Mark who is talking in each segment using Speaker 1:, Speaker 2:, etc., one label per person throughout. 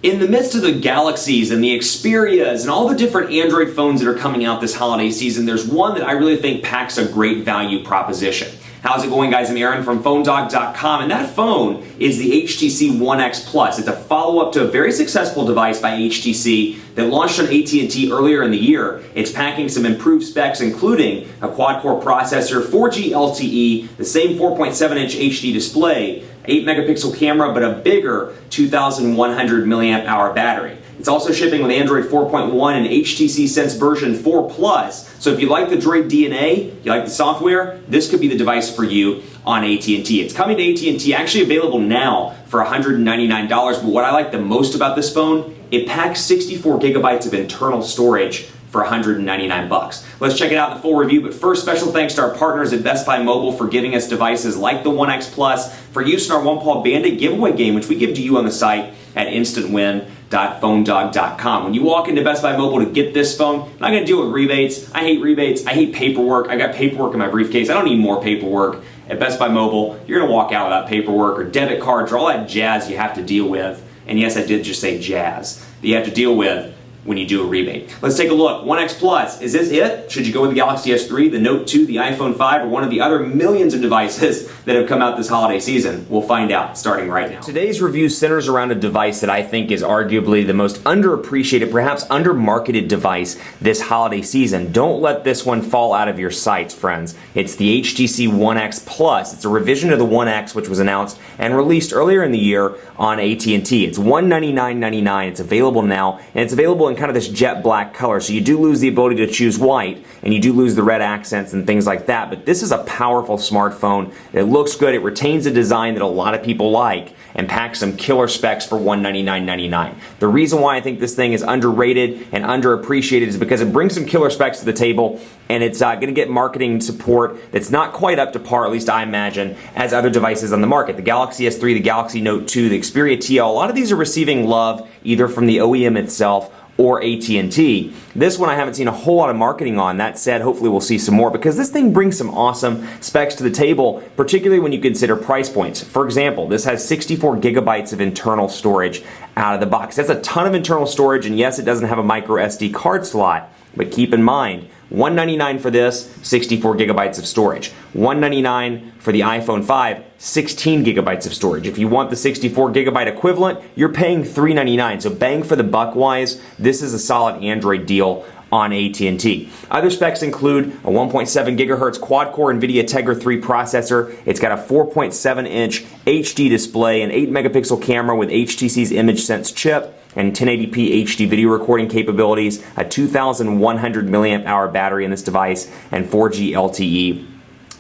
Speaker 1: In the midst of the Galaxies and the Xperias and all the different Android phones that are coming out this holiday season, there's one that I really think packs a great value proposition. How's it going, guys? I'm Aaron from PhoneDog.com, and that phone is the HTC One X Plus. It's a follow-up to a very successful device by HTC that launched on AT&T earlier in the year. It's packing some improved specs, including a quad-core processor, 4G LTE, the same 4.7-inch HD display, 8-megapixel camera, but a bigger 2,100 milliamp hour battery. It's also shipping with Android 4.1 and HTC Sense version 4 Plus. So if you like the Droid DNA, you like the software, this could be the device for you on AT&T. It's coming to AT&T, actually available now for $199. But what I like the most about this phone, it packs 64 gigabytes of internal storage for $199. Let's check it out in the full review, but first, special thanks to our partners at Best Buy Mobile for giving us devices like the One X Plus for use in our One Paw Bandit giveaway game, which we give to you on the site at instantwin.phonedog.com. When you walk into Best Buy Mobile to get this phone, I'm not going to deal with rebates. I hate rebates. I hate paperwork. I got paperwork in my briefcase. I don't need more paperwork. At Best Buy Mobile, you're going to walk out without paperwork or debit cards or all that jazz you have to deal with. And yes, I did just say jazz. That you have to deal with when you do a rebate. Let's take a look. One X Plus, is this it? Should you go with the Galaxy S3, the Note 2, the iPhone 5, or one of the other millions of devices that have come out this holiday season? We'll find out starting right now. Today's review centers around a device that I think is arguably the most underappreciated, perhaps undermarketed device this holiday season. Don't let this one fall out of your sights, friends. It's the HTC One X Plus. It's a revision of the One X, which was announced and released earlier in the year on AT&T. It's $199.99. It's available now, and it's available in kind of this jet black color, so you do lose the ability to choose white, and you do lose the red accents and things like that, but this is a powerful smartphone. It looks good, it retains a design that a lot of people like, and packs some killer specs for $199.99. The reason why I think this thing is underrated and underappreciated is because it brings some killer specs to the table, and it's going to get marketing support that's not quite up to par, at least I imagine, as other devices on the market. The Galaxy S3, the Galaxy Note 2, the Xperia TL, a lot of these are receiving love either from the OEM itself or AT&T. This one I haven't seen a whole lot of marketing on. That said, hopefully we'll see some more because this thing brings some awesome specs to the table, particularly when you consider price points. For example, this has 64 gigabytes of internal storage out of the box. That's a ton of internal storage, and yes, it doesn't have a micro SD card slot, but keep in mind, $199 for this, 64 gigabytes of storage. $199 for the iPhone 5, 16 gigabytes of storage. If you want the 64 gigabyte equivalent, you're paying $399. So bang for the buck wise, this is a solid Android deal on AT&T. Other specs include a 1.7 gigahertz quad-core NVIDIA Tegra 3 processor. It's got a 4.7-inch HD display, an 8-megapixel camera with HTC's Image Sense chip, and 1080p HD video recording capabilities, a 2,100 milliamp hour battery in this device, and 4G LTE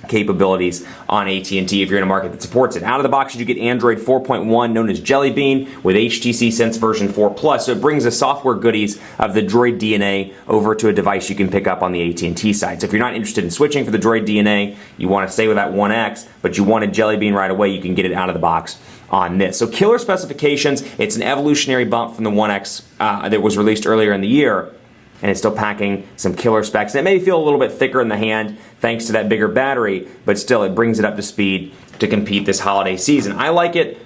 Speaker 1: capabilities on AT&T if you're in a market that supports it. Out of the box, you get Android 4.1, known as Jelly Bean, with HTC Sense version 4 Plus. So it brings the software goodies of the Droid DNA over to a device you can pick up on the AT&T side. So if you're not interested in switching for the Droid DNA, you want to stay with that One X, but you wanted Jelly Bean right away, you can get it out of the box on this. So killer specifications. It's an evolutionary bump from the One X that was released earlier in the year, and it's still packing some killer specs. And it may feel a little bit thicker in the hand thanks to that bigger battery, but still it brings it up to speed to compete this holiday season. I like it.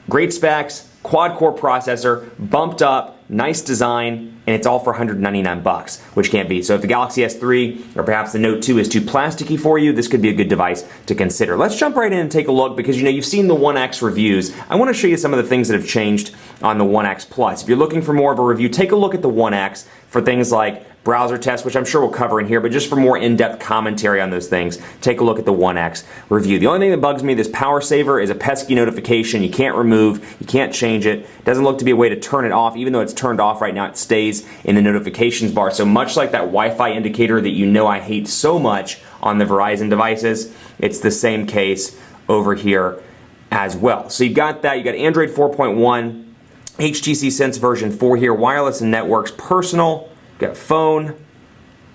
Speaker 1: Great specs, quad-core processor, bumped up, nice design, and it's all for $199, which can't beat. So if the Galaxy S3 or perhaps the Note 2 is too plasticky for you, this could be a good device to consider. Let's jump right in and take a look because you've seen the One X reviews. I want to show you some of the things that have changed on the One X Plus. If you're looking for more of a review, take a look at the One X for things like browser tests, which I'm sure we'll cover in here, but just for more in-depth commentary on those things, take a look at the One X review. The only thing that bugs me, this power saver is a pesky notification. You can't remove, you can't change it. It doesn't look to be a way to turn it off. Even though it's turned off right now, it stays in the notifications bar. So much like that Wi-Fi indicator that you know I hate so much on the Verizon devices, it's the same case over here as well. So you got that, you got Android 4.1, HTC Sense version 4 here, wireless and networks, personal, got phone,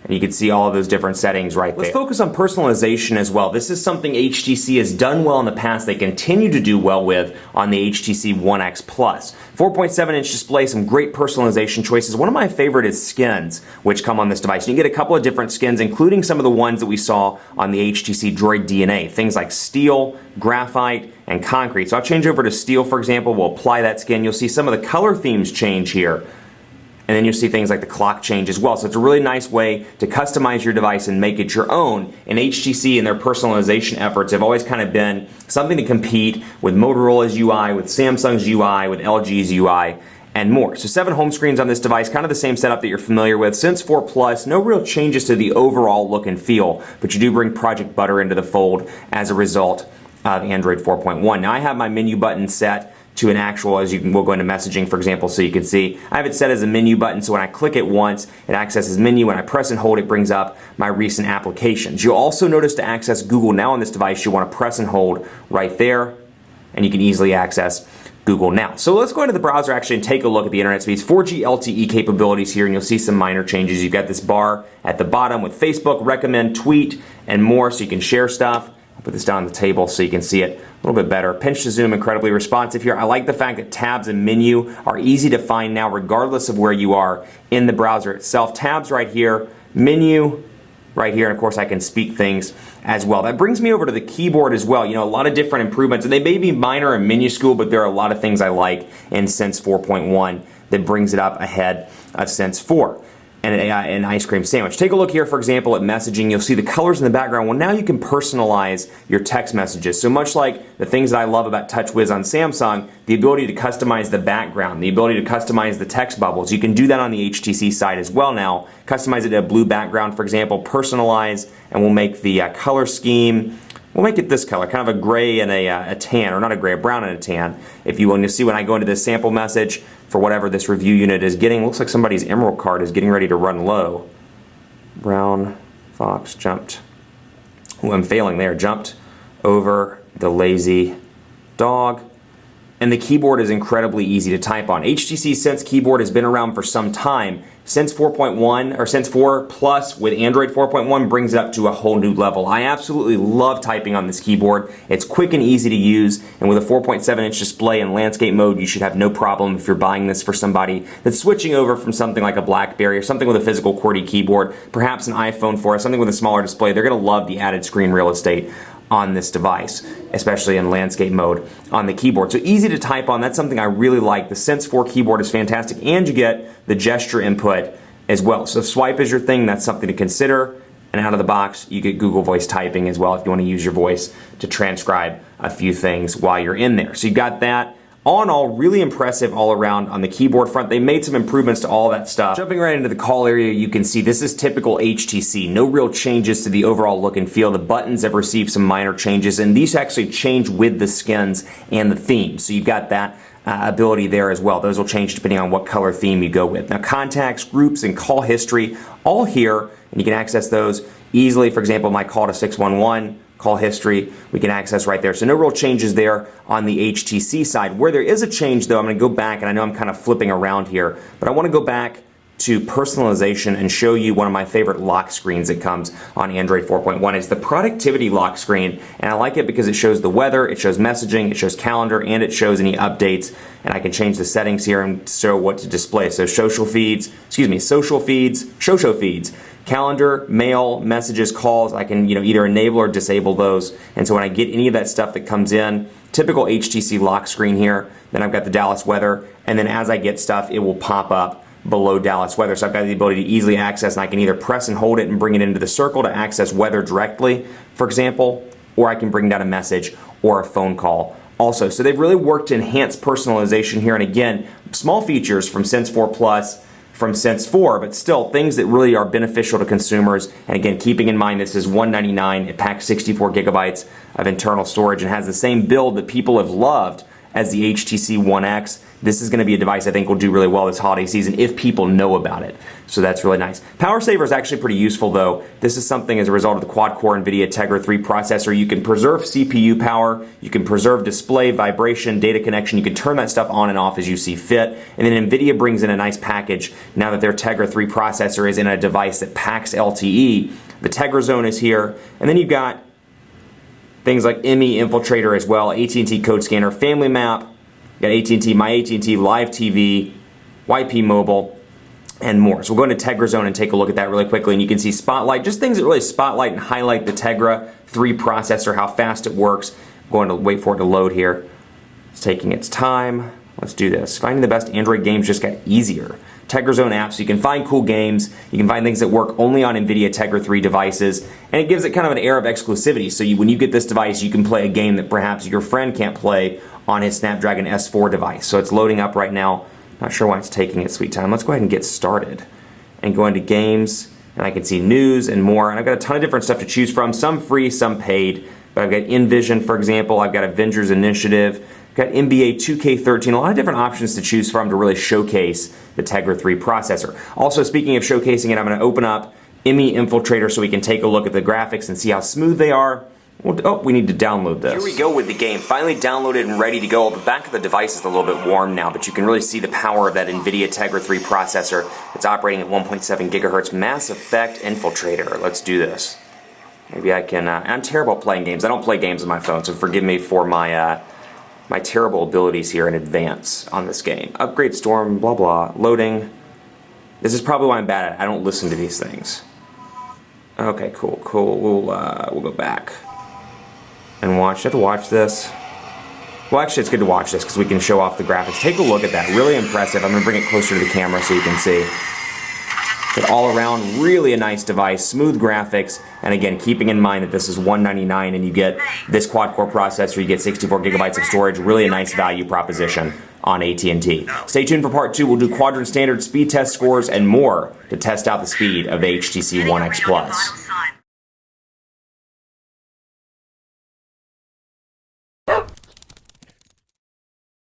Speaker 1: And you can see all of those different settings right there. Let's focus on personalization as well. This is something HTC has done well in the past. They continue to do well with on the HTC One X Plus. 4.7-inch display, some great personalization choices. One of my favorite is skins, which come on this device. You can get a couple of different skins, including some of the ones that we saw on the HTC Droid DNA. Things like steel, graphite, and concrete. So I'll change over to steel, for example. We'll apply that skin. You'll see some of the color themes change here. And then you'll see things like the clock change as well. So it's a really nice way to customize your device and make it your own. And HTC and their personalization efforts have always kind of been something to compete with Motorola's UI, with Samsung's UI, with LG's UI, and more. So 7 home screens on this device, kind of the same setup that you're familiar with. Sense 4 Plus, no real changes to the overall look and feel, but you do bring Project Butter into the fold as a result of Android 4.1. Now I have my menu button set to an actual, we'll go into messaging, for example, so you can see. I have it set as a menu button, so when I click it once, it accesses menu. When I press and hold, it brings up my recent applications. You'll also notice to access Google Now on this device, you want to press and hold right there, and you can easily access Google Now. So let's go into the browser actually and take a look at the internet speeds. 4G LTE capabilities here, and you'll see some minor changes. You've got this bar at the bottom with Facebook, recommend, tweet, and more, so you can share stuff. I'll put this down on the table so you can see it a little bit better. Pinch to zoom, incredibly responsive here. I like the fact that tabs and menu are easy to find now regardless of where you are in the browser itself. Tabs right here, menu right here, and of course I can speak things as well. That brings me over to the keyboard as well. You know, a lot of different improvements, and they may be minor and minuscule, but there are a lot of things I like in Sense 4.1 that brings it up ahead of Sense 4. And an ice cream sandwich. Take a look here, for example, at messaging. You'll see the colors in the background. Well, now you can personalize your text messages. So much like the things that I love about TouchWiz on Samsung, the ability to customize the background, the ability to customize the text bubbles. You can do that on the HTC side as well now. Customize it to a blue background, for example, personalize, and we'll make the color scheme, we'll make it this color, kind of a gray and a tan, or not a gray, a brown and a tan, if you will. And you'll see when I go into this sample message for whatever this review unit is getting, looks like somebody's emerald card is getting ready to run low. Brown fox jumped, I'm failing there, jumped over the lazy dog. And the keyboard is incredibly easy to type on. HTC Sense keyboard has been around for some time. Sense 4.1 or Sense 4 Plus with Android 4.1 brings it up to a whole new level. I absolutely love typing on this keyboard. It's quick and easy to use, and with a 4.7-inch display in landscape mode, you should have no problem if you're buying this for somebody that's switching over from something like a BlackBerry or something with a physical QWERTY keyboard, perhaps an iPhone 4, something with a smaller display. They're going to love the added screen real estate on this device, especially in landscape mode on the keyboard. So easy to type on, that's something I really like. The Sense 4 keyboard is fantastic, and you get the gesture input as well. So if swipe is your thing, that's something to consider. And out of the box, you get Google Voice typing as well if you want to use your voice to transcribe a few things while you're in there. So you got that. All in all, really impressive all around on the keyboard front. They made some improvements to all that stuff. Jumping right into the call area, you can see this is typical HTC. No real changes to the overall look and feel. The buttons have received some minor changes, and these actually change with the skins and the themes. So you've got that ability there as well. Those will change depending on what color theme you go with. Now contacts, groups, and call history, all here, and you can access those easily. For example, my call to 611, call history, we can access right there. So no real changes there on the HTC side. Where there is a change though, I'm going to go back, and I know I'm kind of flipping around here, but I want to go back to personalization and show you one of my favorite lock screens that comes on Android 4.1. It's the productivity lock screen, and I like it because it shows the weather, it shows messaging, it shows calendar, and it shows any updates, and I can change the settings here and show what to display. So social feeds, social feeds, calendar, mail, messages, calls, I can either enable or disable those. And so when I get any of that stuff that comes in, typical HTC lock screen here, then I've got the Dallas weather, and then as I get stuff, it will pop up below Dallas weather. So I've got the ability to easily access, and I can either press and hold it and bring it into the circle to access weather directly, for example, or I can bring down a message or a phone call also. So they've really worked to enhance personalization here, and again, small features from Sense 4 Plus, from Sense 4, but still things that really are beneficial to consumers. And again, keeping in mind this is $199, it packs 64 gigabytes of internal storage and has the same build that people have loved as the HTC One X. This is going to be a device I think will do really well this holiday season if people know about it. So that's really nice. Power saver is actually pretty useful though. This is something as a result of the quad-core NVIDIA Tegra 3 processor. You can preserve CPU power, you can preserve display, vibration, data connection. You can turn that stuff on and off as you see fit. And then NVIDIA brings in a nice package now that their Tegra 3 processor is in a device that packs LTE. The Tegra Zone is here. And then you've got things like ME Infiltrator as well, AT&T Code Scanner, Family Map, got AT&T, My AT&T, Live TV, YP Mobile, and more. So we'll go into Tegra Zone and take a look at that really quickly, and you can see Spotlight, just things that really spotlight and highlight the Tegra 3 processor, how fast it works. I'm going to wait for it to load here. It's taking its time. Let's do this. Finding the best Android games just got easier. Tegra Zone apps, you can find cool games, you can find things that work only on NVIDIA Tegra 3 devices, and it gives it kind of an air of exclusivity. So when you get this device, you can play a game that perhaps your friend can't play on his Snapdragon S4 device. So it's loading up right now. Not sure why it's taking its sweet time. Let's go ahead and get started. And go into games, and I can see news and more. And I've got a ton of different stuff to choose from, some free, some paid. But I've got InVision, for example. I've got Avengers Initiative. I've got NBA 2K13. A lot of different options to choose from to really showcase the Tegra 3 processor. Also, speaking of showcasing it, I'm going to open up ME Infiltrator so we can take a look at the graphics and see how smooth they are. Oh, we need to download this. Here we go with the game. Finally downloaded and ready to go. The back of the device is a little bit warm now, but you can really see the power of that NVIDIA Tegra 3 processor. It's operating at 1.7 gigahertz. Mass Effect Infiltrator. Let's do this. Maybe I can... I'm terrible at playing games. I don't play games on my phone, so forgive me for my my terrible abilities here in advance on this game. Upgrade Storm, blah blah. Loading. This is probably why I'm bad at it. I don't listen to these things. Okay, cool. We'll go back and watch. You have to watch this. Well, actually, it's good to watch this because we can show off the graphics. Take a look at that. Really impressive. I'm going to bring it closer to the camera so you can see. But all around, really a nice device, smooth graphics, and again, keeping in mind that this is $199 and you get this quad-core processor, you get 64 gigabytes of storage, really a nice value proposition on AT&T. Stay tuned for part 2. We'll do quadrant standard speed test scores and more to test out the speed of the HTC One X Plus.